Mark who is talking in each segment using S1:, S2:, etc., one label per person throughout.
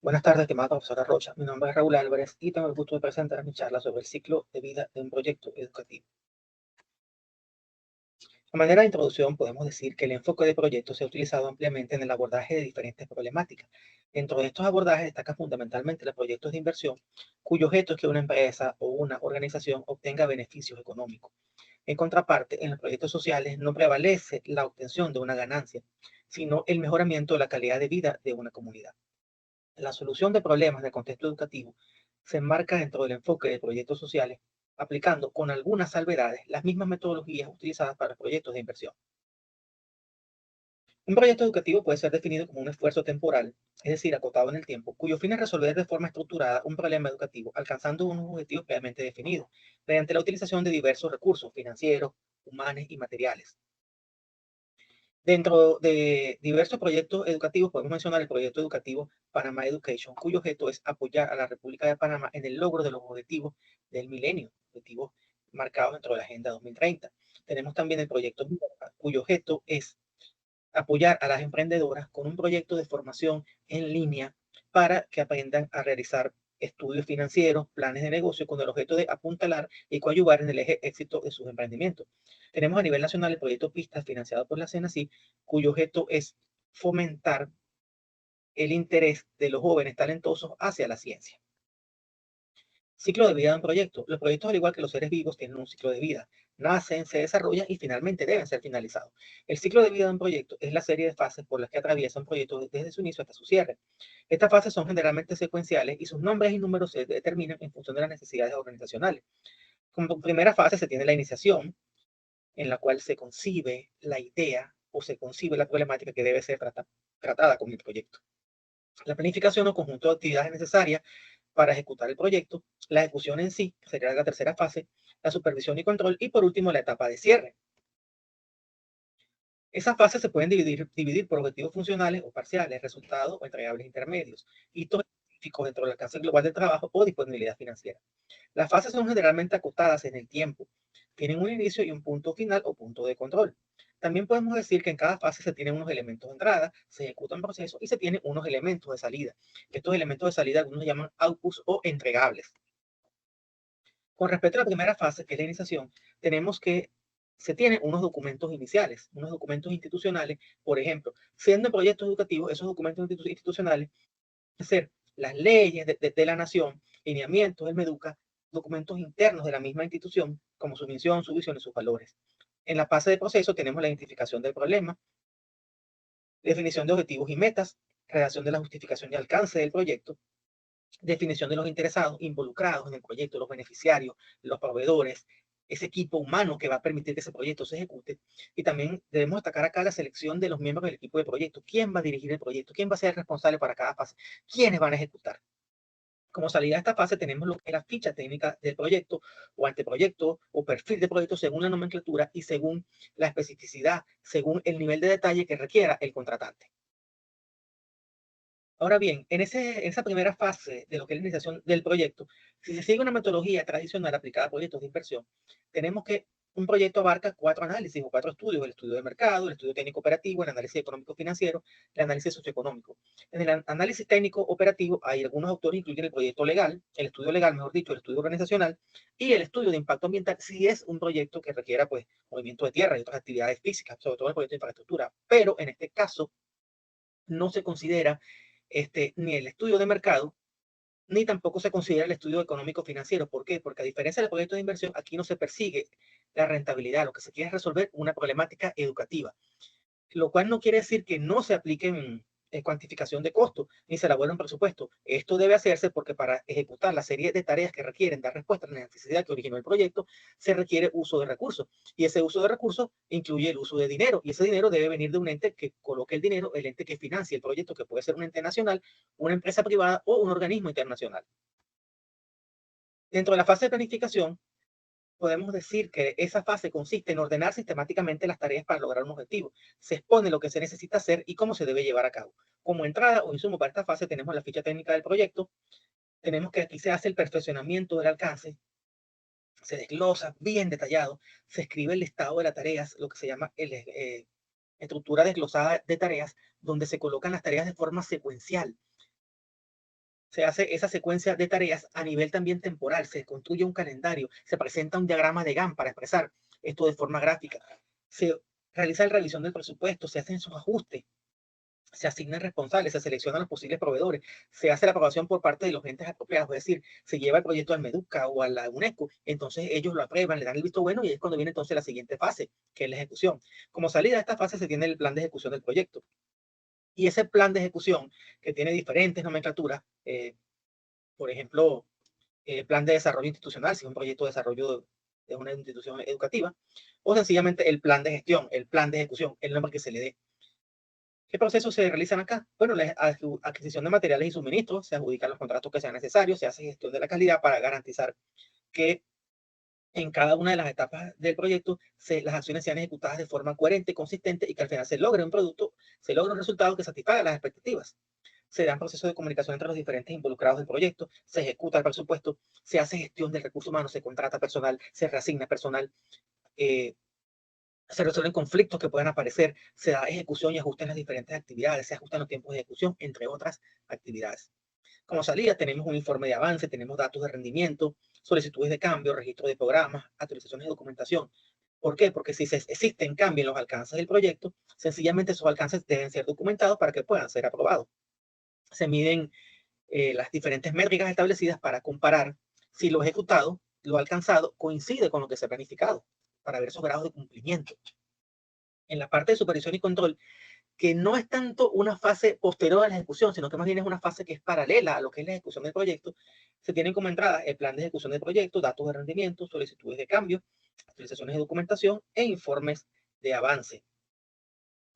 S1: Buenas tardes, estimada profesora Rocha. Mi nombre es Raúl Álvarez y tengo el gusto de presentar mi charla sobre el ciclo de vida de un proyecto educativo. De manera de introducción, podemos decir que el enfoque de proyectos se ha utilizado ampliamente en el abordaje de diferentes problemáticas. Dentro de estos abordajes destacan fundamentalmente los proyectos de inversión, cuyo objeto es que una empresa o una organización obtenga beneficios económicos. En contraparte, en los proyectos sociales no prevalece la obtención de una ganancia, sino el mejoramiento de la calidad de vida de una comunidad. La solución de problemas del contexto educativo se enmarca dentro del enfoque de proyectos sociales, aplicando con algunas salvedades las mismas metodologías utilizadas para proyectos de inversión. Un proyecto educativo puede ser definido como un esfuerzo temporal, es decir, acotado en el tiempo, cuyo fin es resolver de forma estructurada un problema educativo, alcanzando unos objetivos previamente definidos, mediante la utilización de diversos recursos financieros, humanos y materiales. Dentro de diversos proyectos educativos podemos mencionar el proyecto educativo Panama Education, cuyo objeto es apoyar a la República de Panamá en el logro de los objetivos del milenio, objetivos marcados dentro de la Agenda 2030. Tenemos también el proyecto Minerva, cuyo objeto es apoyar a las emprendedoras con un proyecto de formación en línea para que aprendan a realizar estudios financieros, planes de negocio con el objeto de apuntalar y coadyuvar en el eje éxito de sus emprendimientos. Tenemos a nivel nacional el proyecto Pistas financiado por la CENACI, cuyo objeto es fomentar el interés de los jóvenes talentosos hacia la ciencia. Ciclo de vida de un proyecto. Los proyectos, al igual que los seres vivos, tienen un ciclo de vida. Nacen, se desarrollan y finalmente deben ser finalizados. El ciclo de vida de un proyecto es la serie de fases por las que atraviesa un proyecto desde su inicio hasta su cierre. Estas fases son generalmente secuenciales y sus nombres y números se determinan en función de las necesidades organizacionales. Como primera fase se tiene la iniciación, en la cual se concibe la idea o se concibe la problemática que debe ser tratada con el proyecto. La planificación o conjunto de actividades necesarias para ejecutar el proyecto, la ejecución en sí, que sería la tercera fase, la supervisión y control, y por último la etapa de cierre. Esas fases se pueden dividir por objetivos funcionales o parciales, resultados o entregables intermedios, hitos específicos dentro del alcance global del trabajo o disponibilidad financiera. Las fases son generalmente acotadas en el tiempo, tienen un inicio y un punto final o punto de control. También podemos decir que en cada fase se tienen unos elementos de entrada, se ejecutan procesos y se tienen unos elementos de salida. Estos elementos de salida algunos llaman outputs o entregables. Con respecto a la primera fase, que es la iniciación, tenemos que se tienen unos documentos iniciales, unos documentos institucionales, por ejemplo, siendo proyectos educativos, esos documentos institucionales ser las leyes de la nación, lineamientos del MEDUCA, documentos internos de la misma institución, como su misión, su visión y sus valores. En la fase de proceso tenemos la identificación del problema, definición de objetivos y metas, redacción de la justificación y alcance del proyecto, definición de los interesados involucrados en el proyecto, los beneficiarios, los proveedores, ese equipo humano que va a permitir que ese proyecto se ejecute. Y también debemos destacar acá la selección de los miembros del equipo de proyecto. ¿Quién va a dirigir el proyecto? ¿Quién va a ser responsable para cada fase? ¿Quiénes van a ejecutar? Como salida de esta fase tenemos lo que es la ficha técnica del proyecto o anteproyecto o perfil de proyecto según la nomenclatura y según la especificidad, según el nivel de detalle que requiera el contratante. Ahora bien, en esa primera fase de lo que es la iniciación del proyecto, si se sigue una metodología tradicional aplicada a proyectos de inversión, tenemos que un proyecto abarca cuatro análisis o cuatro estudios: el estudio de mercado, el estudio técnico operativo, el análisis económico financiero, el análisis socioeconómico. En el análisis técnico operativo hay algunos autores incluyen el proyecto legal, el estudio legal, mejor dicho, el estudio organizacional y el estudio de impacto ambiental si es un proyecto que requiera pues movimiento de tierra y otras actividades físicas, sobre todo el proyecto de infraestructura. Pero en este caso no se considera ni el estudio de mercado, ni tampoco se considera el estudio económico financiero. ¿Por qué? Porque a diferencia del proyecto de inversión, aquí no se persigue la rentabilidad, lo que se quiere es resolver una problemática educativa, lo cual no quiere decir que no se apliquen cuantificación de costos ni se elabore un presupuesto. Esto debe hacerse porque para ejecutar la serie de tareas que requieren dar respuesta a la necesidad que originó el proyecto, se requiere uso de recursos. Y ese uso de recursos incluye el uso de dinero. Y ese dinero debe venir de un ente que coloque el dinero, el ente que financie el proyecto, que puede ser un ente nacional, una empresa privada o un organismo internacional. Dentro de la fase de planificación, podemos decir que esa fase consiste en ordenar sistemáticamente las tareas para lograr un objetivo. Se expone lo que se necesita hacer y cómo se debe llevar a cabo. Como entrada o insumo para esta fase tenemos la ficha técnica del proyecto. Tenemos que aquí se hace el perfeccionamiento del alcance, se desglosa bien detallado, se escribe el listado de las tareas, lo que se llama estructura desglosada de tareas, donde se colocan las tareas de forma secuencial. se hace esa secuencia de tareas a nivel también temporal, se construye un calendario, se presenta un diagrama de Gantt para expresar esto de forma gráfica, se realiza la revisión del presupuesto, se hacen sus ajustes, se asignan responsables, se seleccionan los posibles proveedores, se hace la aprobación por parte de los entes apropiados, es decir, se lleva el proyecto al MEDUCA o a la UNESCO, entonces ellos lo aprueban, le dan el visto bueno y es cuando viene entonces la siguiente fase, que es la ejecución. Como salida de esta fase se tiene el plan de ejecución del proyecto. Y ese plan de ejecución, que tiene diferentes nomenclaturas, por ejemplo, plan de desarrollo institucional, si es un proyecto de desarrollo de una institución educativa, o sencillamente el plan de gestión, el plan de ejecución, el nombre que se le dé. ¿Qué procesos se realizan acá? Bueno, la adquisición de materiales y suministros, se adjudican los contratos que sean necesarios, se hace gestión de la calidad para garantizar que en cada una de las etapas del proyecto las acciones sean ejecutadas de forma coherente, consistente y que al final se logre un producto, se logre un resultado que satisfaga las expectativas. Se dan procesos de comunicación entre los diferentes involucrados del proyecto, se ejecuta el presupuesto, se hace gestión del recurso humano, se contrata personal, se reasigna personal, eh, se resuelven conflictos que puedan aparecer, se da ejecución y ajuste en las diferentes actividades, se ajustan los tiempos de ejecución, entre otras actividades. Como salida tenemos un informe de avance, tenemos datos de rendimiento, solicitudes de cambio, registro de programas, actualizaciones de documentación. ¿Por qué? Porque si existen cambios en los alcances del proyecto, sencillamente esos alcances deben ser documentados para que puedan ser aprobados. Se miden las diferentes métricas establecidas para comparar si lo ejecutado, lo alcanzado, coincide con lo que se ha planificado, para ver esos grados de cumplimiento. En la parte de supervisión y control, que no es tanto una fase posterior a la ejecución, sino que más bien es una fase que es paralela a lo que es la ejecución del proyecto, se tienen como entrada el plan de ejecución del proyecto, datos de rendimiento, solicitudes de cambio, actualizaciones de documentación e informes de avance.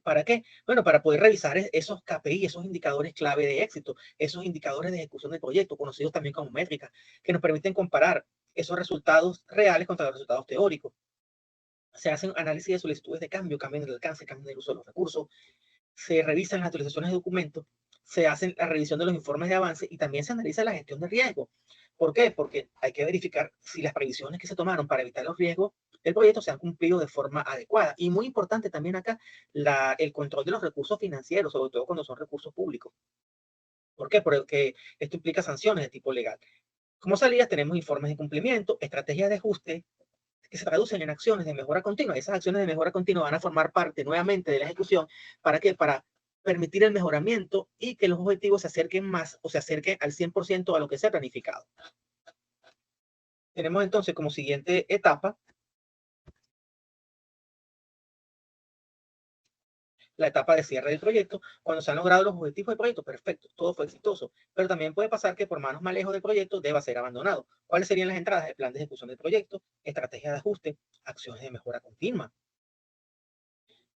S1: ¿Para qué? Bueno, para poder revisar esos KPI, esos indicadores clave de éxito, esos indicadores de ejecución del proyecto, conocidos también como métricas, que nos permiten comparar esos resultados reales contra los resultados teóricos. Se hacen análisis de solicitudes de cambio, cambio en el alcance, cambio en el uso de los recursos, se revisan las actualizaciones de documentos, se hace la revisión de los informes de avance y también se analiza la gestión de riesgo. ¿Por qué? Porque hay que verificar si las previsiones que se tomaron para evitar los riesgos del proyecto se han cumplido de forma adecuada. Y muy importante también acá, el control de los recursos financieros, sobre todo cuando son recursos públicos. ¿Por qué? Porque esto implica sanciones de tipo legal. Como salidas tenemos informes de cumplimiento, estrategias de ajuste, que se traducen en acciones de mejora continua. Esas acciones de mejora continua van a formar parte nuevamente de la ejecución. ¿Para qué? Para permitir el mejoramiento y que los objetivos se acerquen más o se acerquen al 100% a lo que se ha planificado. Tenemos entonces como siguiente etapa la etapa de cierre del proyecto. Cuando se han logrado los objetivos del proyecto, perfecto, todo fue exitoso. Pero también puede pasar que por malos manejos del proyecto deba ser abandonado. ¿Cuáles serían las entradas? El plan de ejecución del proyecto, estrategia de ajuste, acciones de mejora continua.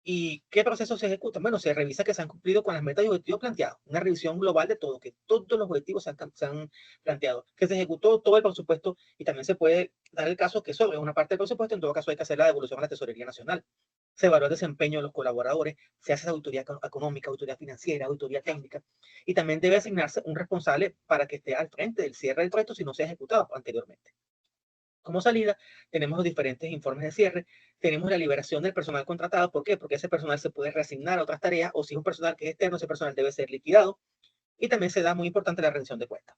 S1: ¿Y qué procesos se ejecutan? Bueno, se revisa que se han cumplido con las metas y objetivos planteados. Una revisión global de todo, que todos los objetivos se han planteado, que se ejecutó todo el presupuesto y también se puede dar el caso que sobre una parte del presupuesto, en todo caso hay que hacer la devolución a la Tesorería Nacional. Se evalúa el desempeño de los colaboradores, se hace auditoría económica, auditoría financiera, auditoría técnica y también debe asignarse un responsable para que esté al frente del cierre del proyecto si no se ha ejecutado anteriormente. Como salida, tenemos los diferentes informes de cierre, tenemos la liberación del personal contratado. ¿Por qué? Porque ese personal se puede reasignar a otras tareas o si es un personal que es externo, ese personal debe ser liquidado y también se da muy importante la rendición de cuentas.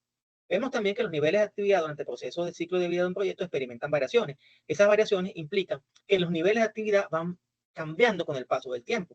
S1: Vemos también que los niveles de actividad durante el proceso del ciclo de vida de un proyecto experimentan variaciones. Esas variaciones implican que los niveles de actividad van cambiando con el paso del tiempo.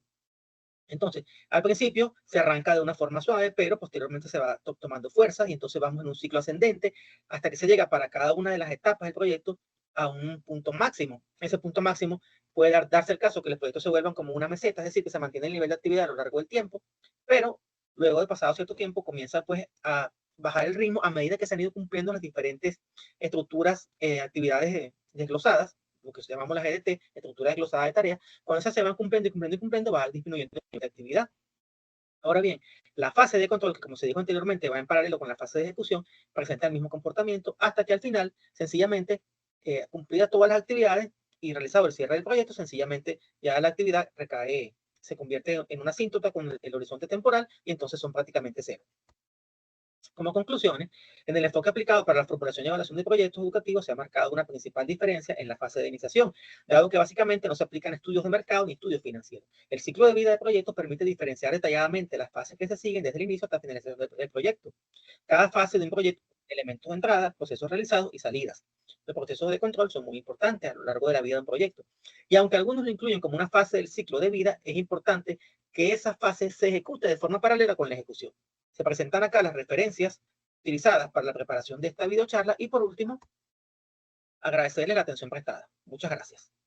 S1: Entonces, al principio se arranca de una forma suave, pero posteriormente se va tomando fuerza y entonces vamos en un ciclo ascendente hasta que se llega para cada una de las etapas del proyecto a un punto máximo. Ese punto máximo puede darse el caso que los proyectos se vuelvan como una meseta, es decir, que se mantiene el nivel de actividad a lo largo del tiempo, pero luego de pasado cierto tiempo comienza pues a bajar el ritmo a medida que se han ido cumpliendo las diferentes estructuras, actividades desglosadas, lo que llamamos las EDT, estructuras desglosadas de tareas. Cuando esas se van cumpliendo y cumpliendo y cumpliendo, va disminuyendo la actividad. Ahora bien, la fase de control, que como se dijo anteriormente, va en paralelo con la fase de ejecución, presenta el mismo comportamiento hasta que al final, sencillamente, cumplidas todas las actividades y realizado el cierre del proyecto, sencillamente ya la actividad recae, se convierte en una asíntota con el horizonte temporal y entonces son prácticamente cero. Como conclusiones, en el enfoque aplicado para la formulación y evaluación de proyectos educativos se ha marcado una principal diferencia en la fase de iniciación, dado que básicamente no se aplican estudios de mercado ni estudios financieros. El ciclo de vida de proyectos permite diferenciar detalladamente las fases que se siguen desde el inicio hasta la finalización del proyecto. Cada fase de un proyecto tiene elementos de entrada, procesos realizados y salidas. Los procesos de control son muy importantes a lo largo de la vida de un proyecto. Y aunque algunos lo incluyen como una fase del ciclo de vida, es importante que esa fase se ejecute de forma paralela con la ejecución. Se presentan acá las referencias utilizadas para la preparación de esta videocharla y por último, agradecerles la atención prestada. Muchas gracias.